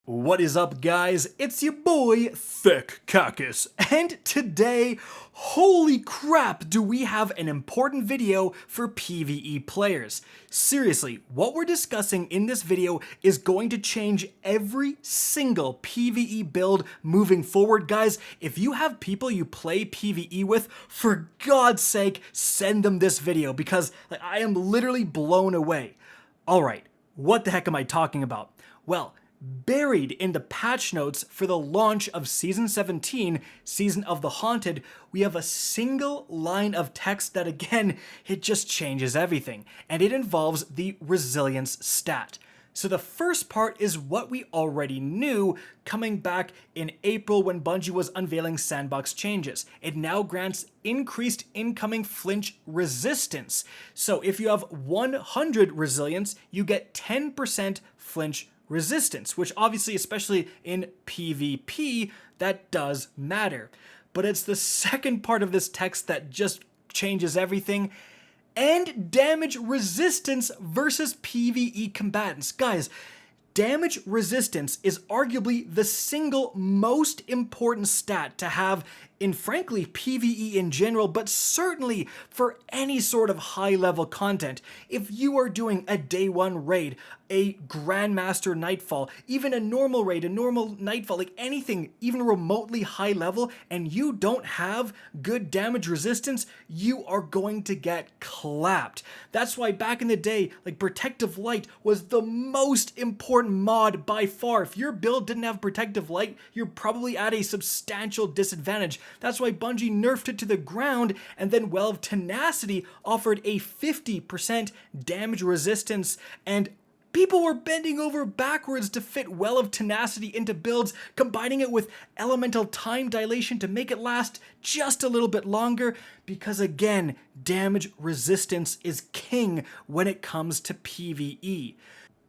What is up, guys? It's your boy, Thick Cactus, and today, holy crap, do we have an important video for PvE players. Seriously, what we're discussing in this video is going to change every single PvE build moving forward, guys. If you have people you play PvE with, for God's sake, send them this video because I am literally blown away. Alright, what the heck am I talking about? Well, buried in the patch notes for the launch of Season 17, Season of the Haunted, we have a single line of text that, again, it just changes everything, and it involves the resilience stat. So the first part is what we already knew coming back in April when Bungie was unveiling sandbox changes. It now grants increased incoming flinch resistance. So if you have 100 resilience, you get 10% flinch resistance, which obviously, especially in PvP, that does matter. But it's the second part of this text that just changes everything. And damage resistance versus PvE combatants. Guys, damage resistance is arguably the single most important stat to have in, frankly, PvE in general, but certainly for any sort of high-level content. If you are doing a day one raid, a Grandmaster Nightfall, even a normal raid, a normal Nightfall, like anything even remotely high level, and you don't have good damage resistance, you are going to get clapped. That's why back in the day, like Protective Light was the most important mod by far. If your build didn't have Protective Light, you're probably at a substantial disadvantage. That's why Bungie nerfed it to the ground, and then Well of Tenacity offered a 50% damage resistance, and people were bending over backwards to fit Well of Tenacity into builds, combining it with Elemental Time Dilation to make it last just a little bit longer, because again, damage resistance is king when it comes to PvE.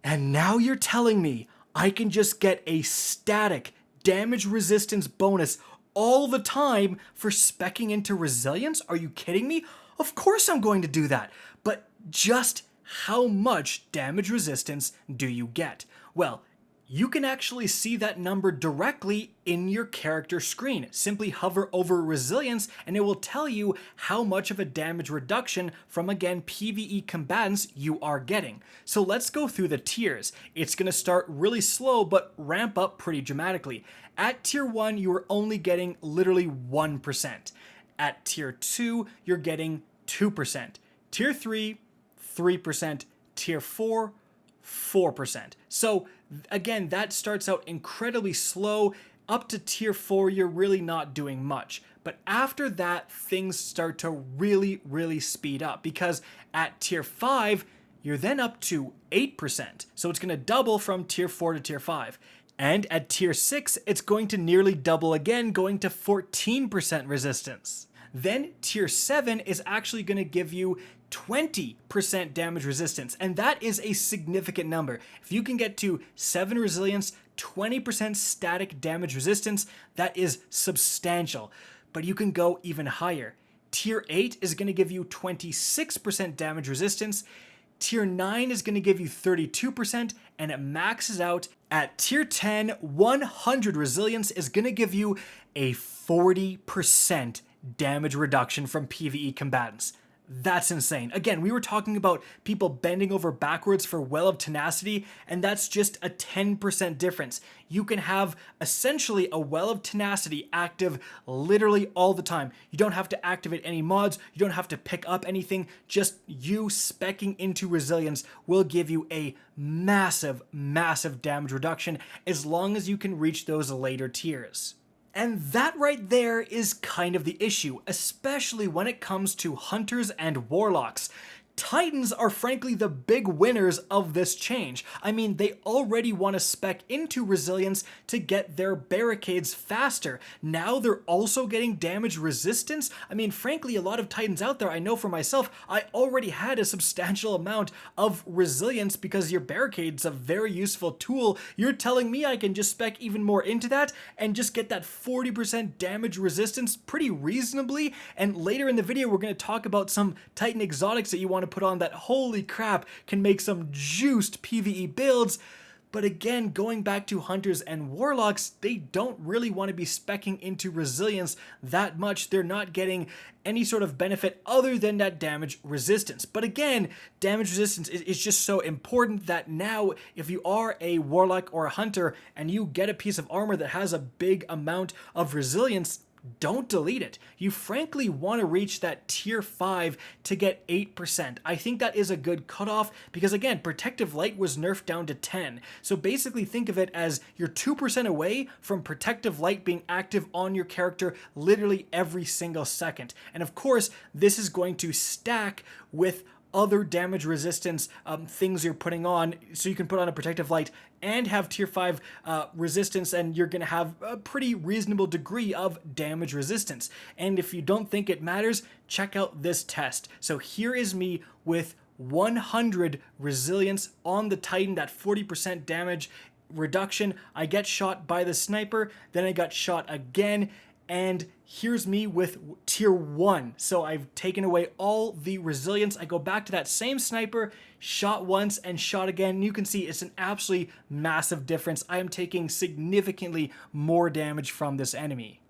And now you're telling me I can just get a static damage resistance bonus all the time for speccing into resilience? Are you kidding me? Of course I'm going to do that, but just how much damage resistance do you get? Well, you can actually see that number directly in your character screen. Simply hover over resilience and it will tell you how much of a damage reduction from, again, PvE combatants you are getting. So let's go through the tiers. It's going to start really slow but ramp up pretty dramatically. At tier 1, you are only getting literally 1%. At tier 2, you're getting 2%. Tier 3, 3%, tier 4, 4%. So again, that starts out incredibly slow. Up to tier 4, you're really not doing much. But after that, things start to really speed up, because at tier 5, you're then up to 8%. So it's going to double from tier 4 to tier 5. And at tier 6, it's going to nearly double again, going to 14% resistance. Then tier 7 is actually going to give you 20% damage resistance, and that is a significant number. If you can get to 7 resilience, 20% static damage resistance, that is substantial. But you can go even higher. Tier 8 is going to give you 26% damage resistance. Tier 9 is going to give you 32%, and it maxes out at tier 10. 100 resilience is going to give you a 40% damage reduction from PvE combatants. That's insane. Again, we were talking about people bending over backwards for Well of Tenacity, and that's just a 10% difference. You can have essentially a Well of Tenacity active literally all the time. You don't have to activate any mods, you don't have to pick up anything, just you speccing into resilience will give you a massive damage reduction as long as you can reach those later tiers. And that right there is kind of the issue, especially when it comes to Hunters and Warlocks. Titans are frankly the big winners of this change. I mean, they already want to spec into resilience to get their barricades faster. Now they're also getting damage resistance. I mean, frankly, a lot of Titans out there, I know for myself, I already had a substantial amount of resilience because your barricade's a very useful tool. You're telling me I can just spec even more into that and just get that 40% damage resistance pretty reasonably? And later in the video, we're going to talk about some Titan exotics that you want to put on that, holy crap, can make some juiced PvE builds. But again, going back to Hunters and Warlocks, they don't really want to be speccing into resilience that much. They're not getting any sort of benefit other than that damage resistance. But again, damage resistance is just so important that now if you are a Warlock or a Hunter and you get a piece of armor that has a big amount of resilience, don't delete it. You frankly want to reach that tier 5 to get 8%. I think that is a good cutoff because again, Protective Light was nerfed down to 10. So basically think of it as you're 2% away from Protective Light being active on your character literally every single second. And of course, this is going to stack with other damage resistance things you're putting on, so you can put on a Protective Light and have tier 5 resistance, and you're going to have a pretty reasonable degree of damage resistance. And if you don't think it matters, check out this test. So here is me with 100 resilience on the Titan, that 40% damage reduction. I get shot by the sniper, then I got shot again, and here's me with tier 1. So I've taken away all the resilience. I go back to that same sniper, shot once and shot again. And you can see it's an absolutely massive difference. I am taking significantly more damage from this enemy.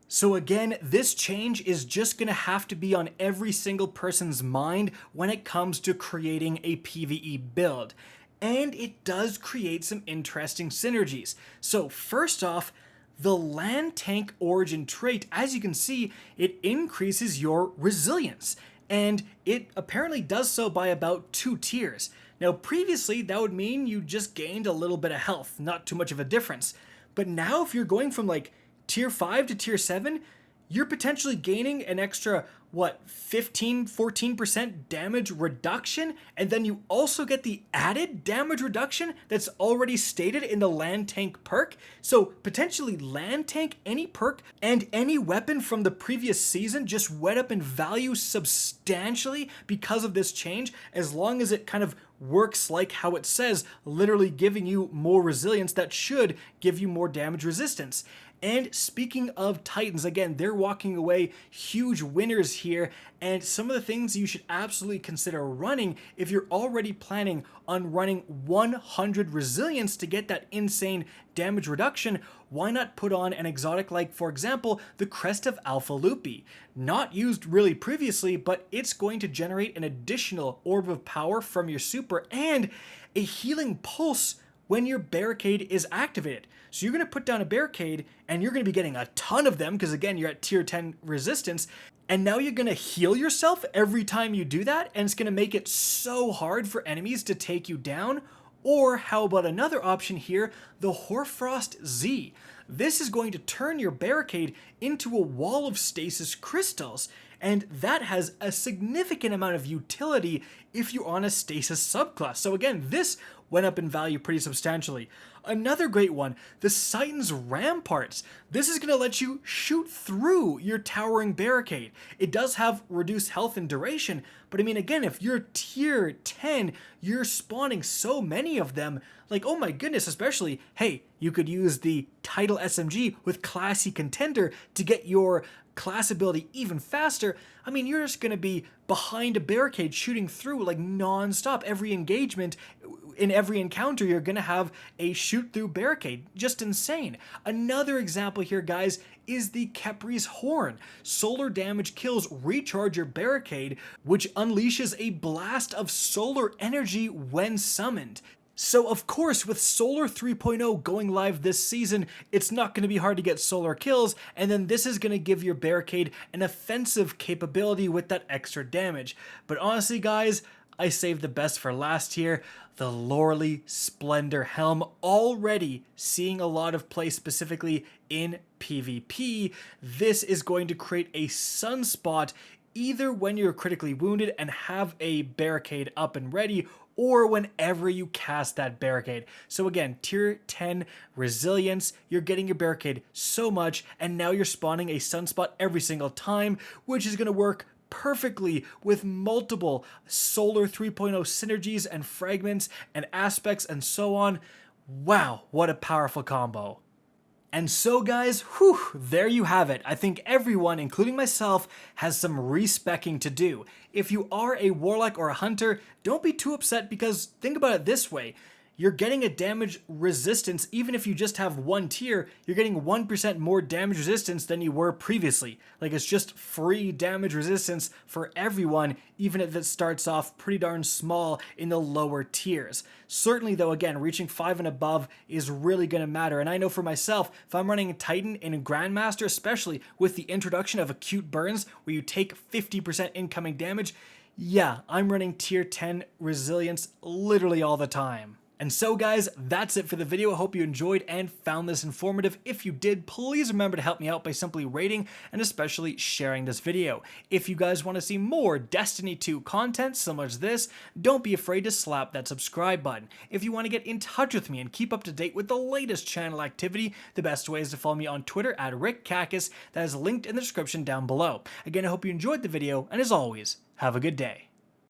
So again, this change is just going to have to be on every single person's mind when it comes to creating a PvE build. And it does create some interesting synergies. So first off, the Land Tank Origin trait, as you can see, it increases your resilience, and it apparently does so by about 2 tiers. Now previously that would mean you just gained a little bit of health, not too much of a difference. But now if you're going from like tier 5 to tier 7, you're potentially gaining an extra, 14% damage reduction, and then you also get the added damage reduction that's already stated in the Land Tank perk. So potentially Land Tank, any perk, and any weapon from the previous season just went up in value substantially because of this change, as long as it kind of works like how it says, literally giving you more resilience that should give you more damage resistance. And speaking of Titans, again, they're walking away huge winners here, and some of the things you should absolutely consider running if you're already planning on running 100 resilience to get that insane damage reduction. Why not put on an exotic like, for example, the Crest of Alpha Lupi? Not used really previously, but it's going to generate an additional orb of power from your super and a healing pulse when your barricade is activated. So you're going to put down a barricade and you're going to be getting a ton of them because again, you're at tier 10 resistance, and now you're going to heal yourself every time you do that, and it's going to make it so hard for enemies to take you down. Or how about another option here, the Hoarfrost Z. This is going to turn your barricade into a wall of stasis crystals, and that has a significant amount of utility if you're on a stasis subclass. So again, this went up in value pretty substantially. Another great one, the Titan's Ramparts. This is going to let you shoot through your towering barricade. It does have reduced health and duration, but I mean, again, if you're tier 10, you're spawning so many of them, like, oh my goodness, especially, hey, you could use the Title SMG with Classy Contender to get your class ability even faster. I mean, you're just going to be behind a barricade shooting through like non-stop. Every engagement, in every encounter, you're going to have a shoot through barricade. Just insane. Another example here, guys, is the Kepri's Horn. Solar damage kills recharge your barricade, which unleashes a blast of solar energy when summoned. So of course, with Solar 3.0 going live this season, it's not going to be hard to get solar kills, and then this is going to give your barricade an offensive capability with that extra damage. But honestly, guys, I saved the best for last here. The Loreley Splendor Helm, already seeing a lot of play specifically in PvP. This is going to create a sunspot either when you're critically wounded and have a barricade up and ready, or whenever you cast that barricade. So again, tier 10 resilience, you're getting your barricade so much, and now you're spawning a sunspot every single time, which is going to work perfectly with multiple Solar 3.0 synergies and fragments and aspects and so on. Wow, what a powerful combo. And so guys, whew, there you have it. I think everyone, including myself, has some respecking to do. If you are a Warlock or a Hunter, don't be too upset, because think about it this way. you're getting a damage resistance. Even if you just have one tier, you're getting 1% more damage resistance than you were previously. Like, it's just free damage resistance for everyone, even if it starts off pretty darn small in the lower tiers. Certainly though, again, reaching 5 and above is really going to matter. And I know for myself, if I'm running Titan in Grandmaster, especially with the introduction of acute burns where you take 50% incoming damage, yeah, I'm running tier 10 resilience literally all the time. And so guys, that's it for the video. I hope you enjoyed and found this informative. If you did, please remember to help me out by simply rating and especially sharing this video. If you guys want to see more Destiny 2 content similar to this, don't be afraid to slap that subscribe button. If you want to get in touch with me and keep up to date with the latest channel activity, the best way is to follow me on Twitter at RickCacus. That is linked in the description down below. Again, I hope you enjoyed the video, and as always, have a good day.